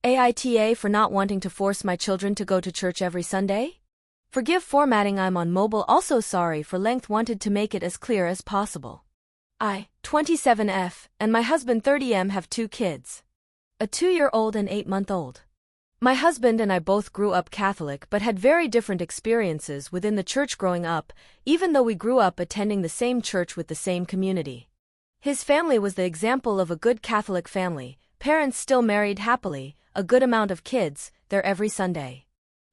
AITA for not wanting to force my children to go to church every Sunday? Forgive formatting, I'm on mobile. Also sorry for length, wanted to make it as clear as possible. I, 27F, and my husband 30M have 2 kids. A 2-year-old and 8-month-old. My husband and I both grew up Catholic but had very different experiences within the church growing up, even though we grew up attending the same church with the same community. His family was the example of a good Catholic family, parents still married happily, a good amount of kids, there every Sunday.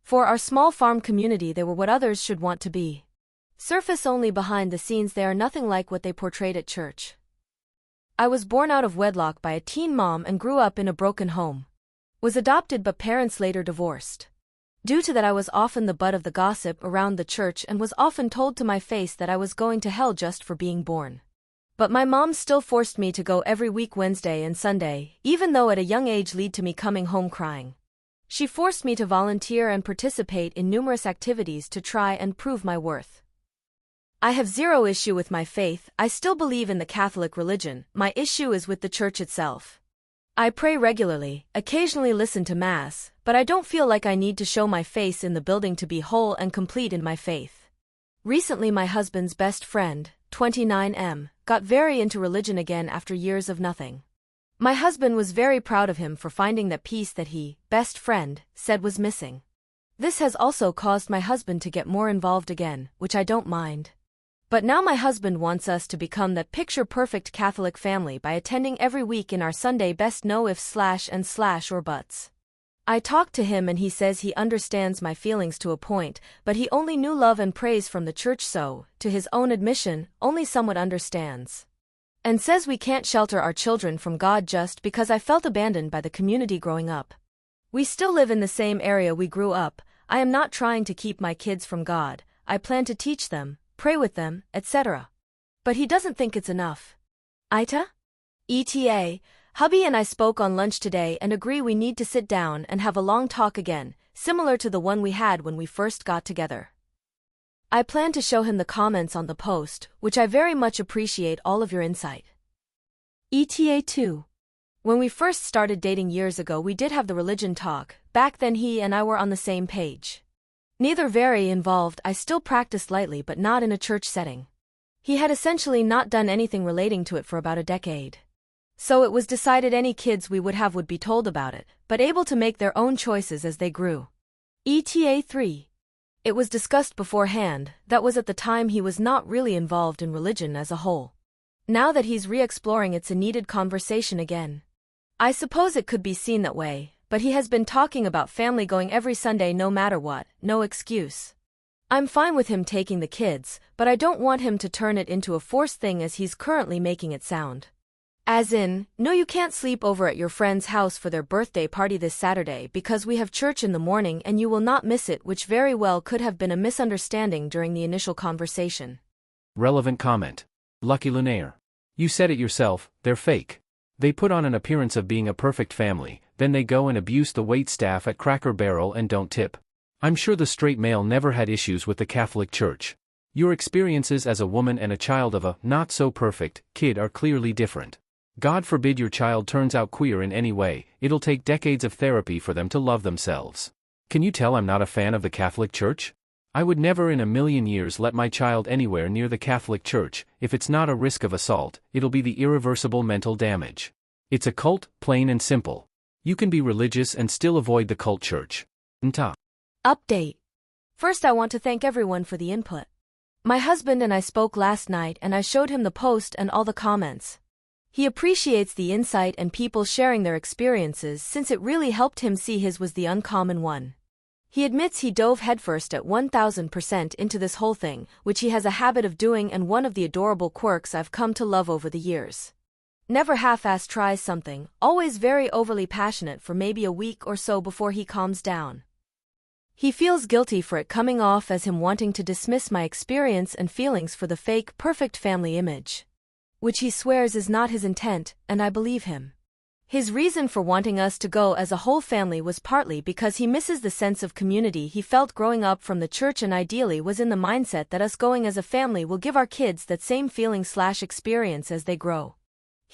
For our small farm community they were what others should want to be. Surface only, behind the scenes they are nothing like what they portrayed at church. I was born out of wedlock by a teen mom and grew up in a broken home. Was adopted but parents later divorced. Due to that I was often the butt of the gossip around the church and was often told to my face that I was going to hell just for being born. But my mom still forced me to go every week, Wednesday and Sunday, even though at a young age led to me coming home crying. She forced me to volunteer and participate in numerous activities to try and prove my worth. I have zero issue with my faith, I still believe in the Catholic religion, my issue is with the church itself. I pray regularly, occasionally listen to Mass, but I don't feel like I need to show my face in the building to be whole and complete in my faith. Recently my husband's best friend, 29M, got very into religion again after years of nothing. My husband was very proud of him for finding that piece that he, best friend, said was missing. This has also caused my husband to get more involved again, which I don't mind. But now my husband wants us to become that picture-perfect Catholic family by attending every week in our Sunday best, no ifs / or buts. I talked to him and he says he understands my feelings to a point, but he only knew love and praise from the church, so, to his own admission, only somewhat understands. And says we can't shelter our children from God just because I felt abandoned by the community growing up. We still live in the same area we grew up, I am not trying to keep my kids from God, I plan to teach them, pray with them, etc. But he doesn't think it's enough. AITA? ETA, hubby and I spoke on lunch today and agree we need to sit down and have a long talk again, similar to the one we had when we first got together. I plan to show him the comments on the post, which I very much appreciate all of your insight. ETA 2. When we first started dating years ago we did have the religion talk, back then he and I were on the same page. Neither very involved, I still practiced lightly but not in a church setting. He had essentially not done anything relating to it for about a decade. So it was decided any kids we would have would be told about it, but able to make their own choices as they grew. ETA 3. It was discussed beforehand, that was at the time he was not really involved in religion as a whole. Now that he's re-exploring it's a needed conversation again. I suppose it could be seen that way. But he has been talking about family going every Sunday no matter what, no excuse. I'm fine with him taking the kids, but I don't want him to turn it into a forced thing as he's currently making it sound. As in, no, you can't sleep over at your friend's house for their birthday party this Saturday because we have church in the morning and you will not miss it, which very well could have been a misunderstanding during the initial conversation. Relevant comment. Lucky Lunaire. You said it yourself, they're fake. They put on an appearance of being a perfect family, then they go and abuse the waitstaff at Cracker Barrel and don't tip. I'm sure the straight male never had issues with the Catholic Church. Your experiences as a woman and a child of a not-so-perfect kid are clearly different. God forbid your child turns out queer in any way, it'll take decades of therapy for them to love themselves. Can you tell I'm not a fan of the Catholic Church? I would never in a million years let my child anywhere near the Catholic Church. If it's not a risk of assault, it'll be the irreversible mental damage. It's a cult, plain and simple. You can be religious and still avoid the cult church. Nta. Update. First I want to thank everyone for the input. My husband and I spoke last night and I showed him the post and all the comments. He appreciates the insight and people sharing their experiences since it really helped him see his was the uncommon one. He admits he dove headfirst at 1000% into this whole thing, which he has a habit of doing and one of the adorable quirks I've come to love over the years. Never half-ass tries something, always very overly passionate for maybe a week or so before he calms down. He feels guilty for it coming off as him wanting to dismiss my experience and feelings for the fake, perfect family image. Which he swears is not his intent, and I believe him. His reason for wanting us to go as a whole family was partly because he misses the sense of community he felt growing up from the church and ideally was in the mindset that us going as a family will give our kids that same feeling/experience as they grow.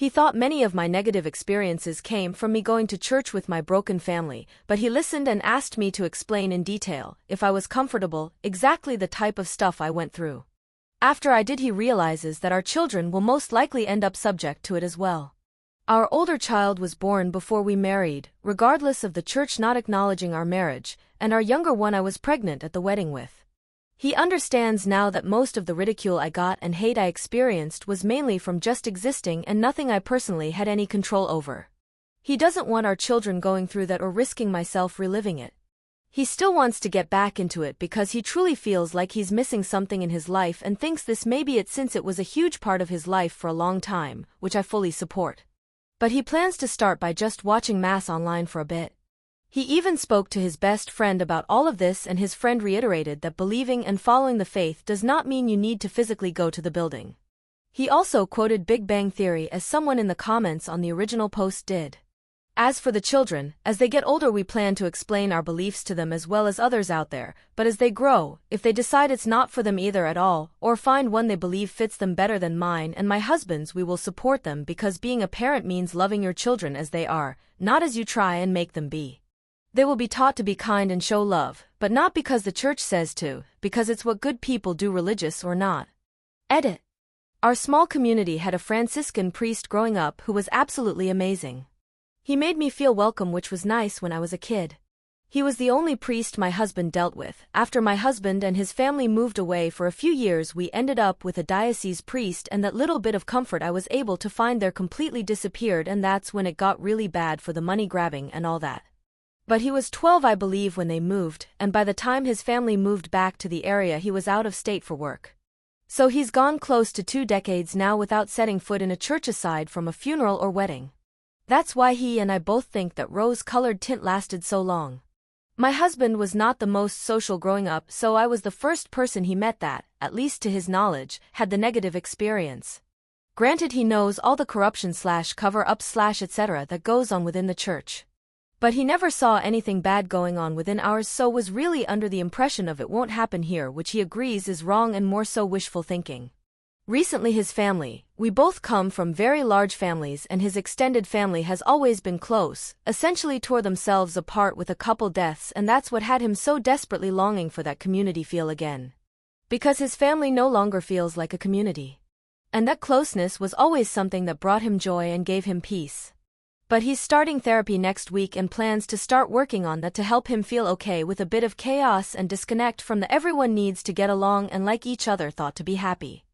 He thought many of my negative experiences came from me going to church with my broken family, but he listened and asked me to explain in detail, if I was comfortable, exactly the type of stuff I went through. After I did, he realizes that our children will most likely end up subject to it as well. Our older child was born before we married, regardless of the church not acknowledging our marriage, and our younger one I was pregnant at the wedding with. He understands now that most of the ridicule I got and hate I experienced was mainly from just existing and nothing I personally had any control over. He doesn't want our children going through that or risking myself reliving it. He still wants to get back into it because he truly feels like he's missing something in his life and thinks this may be it since it was a huge part of his life for a long time, which I fully support. But he plans to start by just watching Mass online for a bit. He even spoke to his best friend about all of this, and his friend reiterated that believing and following the faith does not mean you need to physically go to the building. He also quoted Big Bang Theory as someone in the comments on the original post did. As for the children, as they get older we plan to explain our beliefs to them as well as others out there, but as they grow, if they decide it's not for them either at all, or find one they believe fits them better than mine and my husband's, we will support them because being a parent means loving your children as they are, not as you try and make them be. They will be taught to be kind and show love, but not because the church says to, because it's what good people do, religious or not. Edit. Our small community had a Franciscan priest growing up who was absolutely amazing. He made me feel welcome, which was nice when I was a kid. He was the only priest my husband dealt with. After my husband and his family moved away for a few years, we ended up with a diocese priest, and that little bit of comfort I was able to find there completely disappeared, and that's when it got really bad for the money grabbing and all that. But he was 12 I believe when they moved, and by the time his family moved back to the area he was out of state for work. So he's gone close to 2 decades now without setting foot in a church aside from a funeral or wedding. That's why he and I both think that rose-colored tint lasted so long. My husband was not the most social growing up, so I was the first person he met that, at least to his knowledge, had the negative experience. Granted, he knows all the corruption / cover-up / etc. that goes on within the church. But he never saw anything bad going on within ours, so was really under the impression of it won't happen here, which he agrees is wrong and more so wishful thinking. Recently his family, we both come from very large families, and his extended family has always been close, essentially tore themselves apart with a couple deaths, and that's what had him so desperately longing for that community feel again. Because his family no longer feels like a community. And that closeness was always something that brought him joy and gave him peace. But he's starting therapy next week and plans to start working on that to help him feel okay with a bit of chaos and disconnect from the everyone needs to get along and like each other thought to be happy.